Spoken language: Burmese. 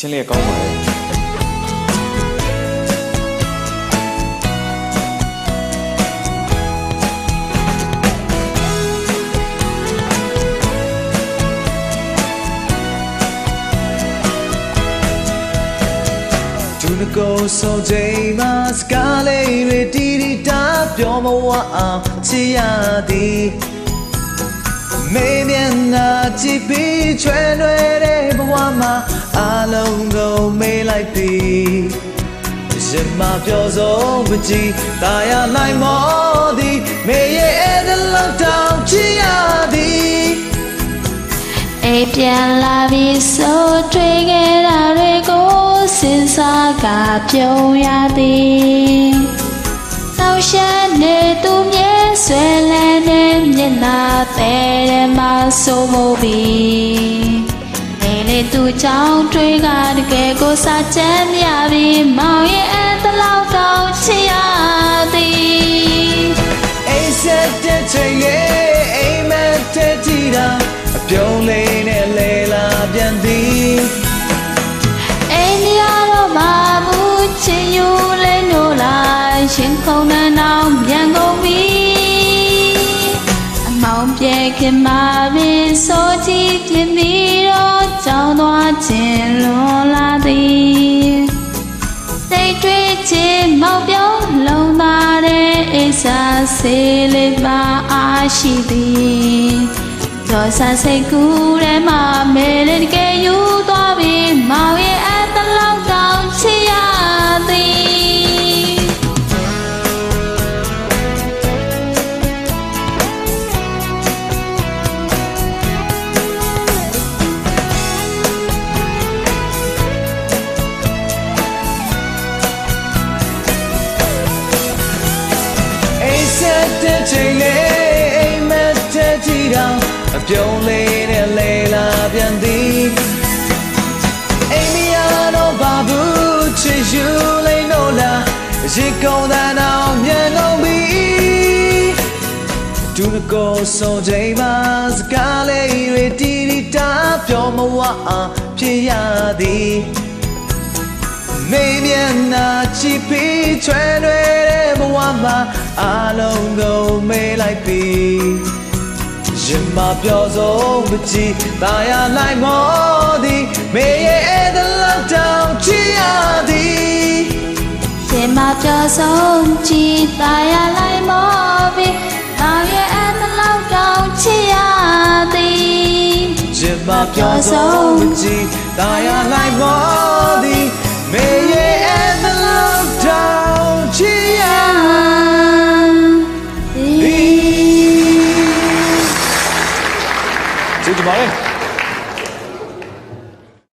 ချင်းလေးကောင်းပါလေကိုဆိုချိန်မှာစကားလေးတွေတီတီတာပြောမဝအောင်ချစ်ရသည်မေးမျက်နှာကြည့်ပြီးချွဲလွယ်တဲ့ဘဝမှာအလုံးကိုမေးလိုက်ပြီးရင်မပြောဆုံးမကြည့်တာရလိုက်မောသည်မေးရဲ့အဲ့ဒါလောက်တောင်ချစ်ရသည်အိပ်ပြန်လာပြီးဆိုတွေ့ခဲ့တာတွေကိုစဉ်းစားကပြုံးရသည်နောက်ရှက်နေသူမြဲဆွဲလန်းတဲ့မျက်နှာတဲ့မှာဆိုမို့ပြီးနေလေသူကြောင့်တွေ့ကတကယ်ကိုစာချမ်းမြပြီးမောင်ရဲ့အဲ့တလောက်တောင်ချစ်ရသည်အိမ်ဆက်တဲ့ချိန်လေးအိမ်မက်တဲ့ကြည့်တာအပြုံးလေးနဲ့လေလာပြန်သည်အိမ်ရတော့မှာဘူးချင်ယူလဲနိုးလိုက်ရှင်ခုံနှံအောင်ပြန်ကုန်ပြီအမောင်ပြေခင်မှာပင်စိုးကြည့်ပြင်းပြီးတော့ကြောင်းသွားခြင်းလွန်လာသည်စိတ်တွေးခြင်းမောက်ပြောင်းလုံးသားတဲ့အိစာစေးလေးပါအားရှိသည်ကျော်ဆန်းစိတ်ကူးထဲမှာမဲလေးတကယ်ယူသွားပြီးမောင်ရဲ့အတလောက်တောင်ချစ်ရသည်အိမ်ဆက်တဲ့ချိန်လေးအိမ်မက်တဲ့ကြည့်တာအပြုံးလေးနဲ့လေလာပြန်သည်အိမ်မရတော့ဘာဘူးချစ်ယူလေးလို့လားရေကုန်တဲ့အောင်မြန်ကုန်ပြီသူကိုဆိုချိန်မှာစကားလေးတွေတီတီတာပြောမဝအောင်ဖြစ်ရသည်မေးမျက်နှာကြည့်ပြီးချွဲလွယ်တဲ့ဘဝမှာအလုံးကိုမေးလိုက်ပြီးရင်မပြောဆုံးမကြည့်တာရလိုက်မောသည်မေးရဲ့အဲ့ဒါလောက်တောင်ချစ်ရသည်ရင်မပြောဆုံးကြည့်တာရလိုက်မောပြီးမောင်ရဲ့အဲ့ဒါလောက်တောင်ချစ်ရသည်ရင်မပြောဆုံးမကြည့်တာရလိုက်မောသည်မေးရဲ့အဲ့ဒါလောက်တောင်ချစ်ရသည်ကျေးဇူးပါ